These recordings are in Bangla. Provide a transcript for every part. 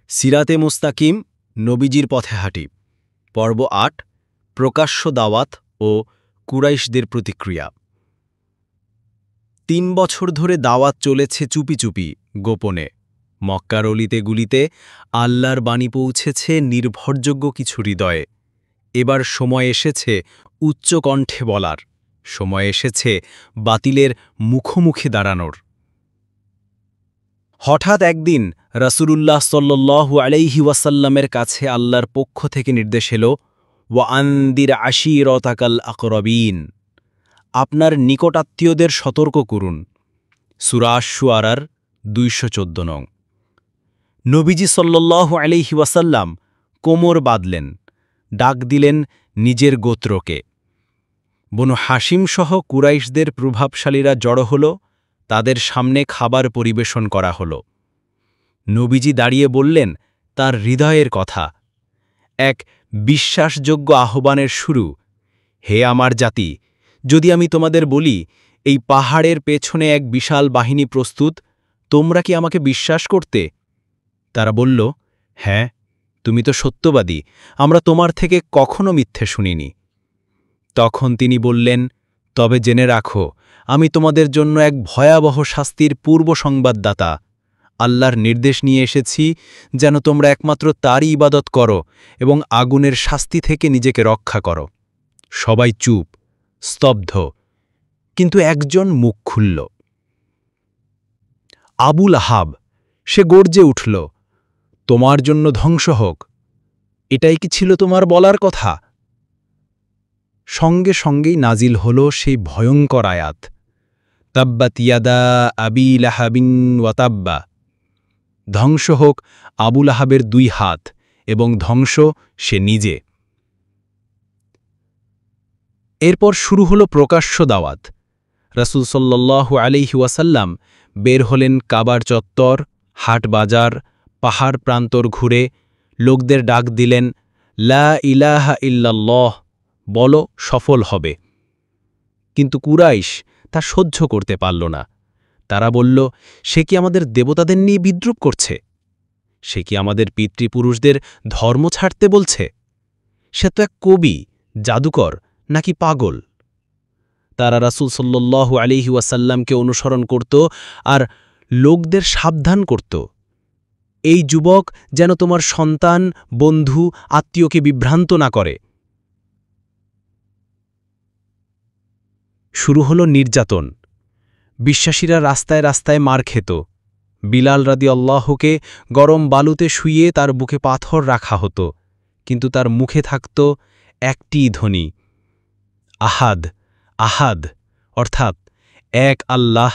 সিরাতে মুস্তাকিম নবীজির পথে হাঁটি পর্ব ৮ প্রকাশ্য দাওয়াত ও কুরাইশদের প্রতিক্রিয়া ৩ বছর ধরে দাওয়াত চলেছে চুপি চুপি গোপনে মক্কার অলিতে গুলিতে আল্লাহর বাণী পৌঁছেছে নির্ভরযোগ্য কিছু হৃদয়ে এবার সময় এসেছে উচ্চ কণ্ঠে বলার সময় এসেছে বাতিলের মুখোমুখি দাঁড়ানোর হঠাৎ একদিন রাসূলুল্লাহ সাল্লাল্লাহু আলাইহি ওয়াসাল্লামের কাছে আল্লাহর পক্ষ থেকে নির্দেশ এলো ওয়া আনদির আশীরাতাকাল আকরাবিন আপনার নিকটাত্মীয়দের সতর্ক করুন সূরা আশ-শুআরার ২১৪ নং নবীজি সাল্লাল্লাহু আলাইহি ওয়াসাল্লাম কোমর বাঁধলেন ডাক দিলেন নিজের গোত্রকে বনু হাশিম সহ কুরাইশদের প্রভাবশালীরা জড়ো হল তাদের সামনে খাবার পরিবেশন করা হল নবীজি দাঁড়িয়ে বললেন তার হৃদয়ের কথা এক বিশ্বাসযোগ্য আহ্বানের শুরু হে আমার জাতি যদি আমি তোমাদের বলি এই পাহাড়ের পেছনে এক বিশাল বাহিনী প্রস্তুত তোমরা কি আমাকে বিশ্বাস করতে তারা বলল হ্যাঁ তুমি তো সত্যবাদী আমরা তোমার থেকে কখনো মিথ্যে শুনিনি তখন তিনি বললেন তবে জেনে রাখো আমি তোমাদের জন্য এক ভয়াবহ শাস্তির পূর্ব সংবাদদাতা আল্লাহর নির্দেশ নিয়ে এসেছি যেন তোমরা একমাত্র তারই ইবাদত করো এবং আগুনের শাস্তি থেকে নিজেকে রক্ষা করো সবাই চুপ স্তব্ধ কিন্তু একজন মুখ খুলল আবুল আহাব সে গর্জে উঠল তোমার জন্য ধ্বংস হোক এটাই কি ছিল তোমার বলার কথা সঙ্গে সঙ্গেই নাজিল হল সেই ভয়ঙ্কর আয়াত তাব্বাত ইয়াদা আবি লাহাবিন ওয়াতাব্বা ধ্বংস হোক আবুল আহাবের ২ হাত এবং ধ্বংস সে নিজে এরপর শুরু হল প্রকাশ্য দাওয়াত রাসূল সাল্লাল্লাহু আলাইহি ওয়াসাল্লাম বের হলেন কাবার চত্বর হাট বাজার পাহাড় প্রান্তর ঘুরে লোকদের ডাক দিলেন লা ইলাহা ইল্লাল্লাহ বলো সফল হবে কিন্তু কুরাইশ তা সহ্য করতে পারল না তারা বলল সে কি আমাদের দেবতাদের নিয়ে বিদ্রূপ করছে সে কি আমাদের পিতৃপুরুষদের ধর্ম ছাড়তে বলছে সে তো এক কবি জাদুকর নাকি পাগল তারা রাসূল সাল্লাল্লাহু আলাইহি ওয়াসাল্লামকে অনুসরণ করত আর লোকদের সাবধান করত এই যুবক যেন তোমার সন্তান বন্ধু আত্মীয়কে বিভ্রান্ত না করে শুরু হল নির্যাতন বিশ্বাসীরা রাস্তায় রাস্তায় মার খেত বিলাল রাদিয়াল্লাহুকে গরম বালুতে শুইয়ে তার বুকে পাথর রাখা হতো কিন্তু তার মুখে থাকত একটি ধ্বনি আহাদ আহাদ অর্থাৎ এক আল্লাহ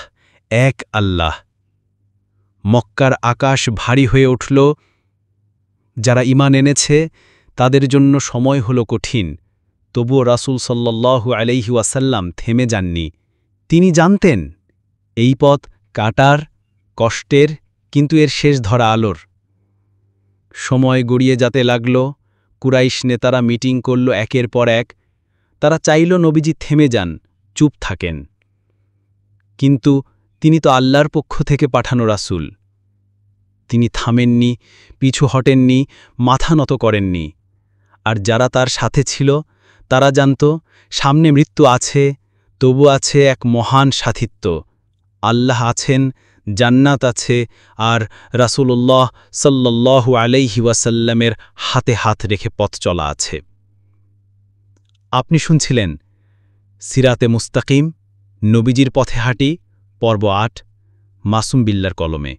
এক আল্লাহ মক্কার আকাশ ভারী হয়ে উঠল যারা ঈমান এনেছে তাদের জন্য সময় হল কঠিন তবুও রাসূল সাল্লাল্লাহু আলাইহি ওয়াসাল্লাম থেমে যাননি তিনি জানতেন এই পথ কাটার কষ্টের কিন্তু এর শেষ ধরা আলোর সময় গড়িয়ে যেতে লাগল কুরাইশ নেতারা মিটিং করল একের পর এক তারা চাইল নবীজি থেমে যান চুপ থাকেন কিন্তু তিনি তো আল্লাহর পক্ষ থেকে পাঠানো রাসূল তিনি থামেননি পিছু হটেননি মাথা নত করেননি আর যারা তার সাথে ছিল তারা জানত সামনে মৃত্যু আছে তবু আছে এক মহান সাথিত্ব আল্লাহ আছেন জান্নাত আছে আর রাসূলুল্লাহ সাল্লাল্লাহু আলাইহি ওয়াসাল্লামের হাতে হাত রেখে পথ চলা আছে আপনি শুনছিলেন সিরাতে মুস্তাকিম নবীজির পথে হাঁটি পর্ব ৮ মাসুম বিল্লাহর কলমে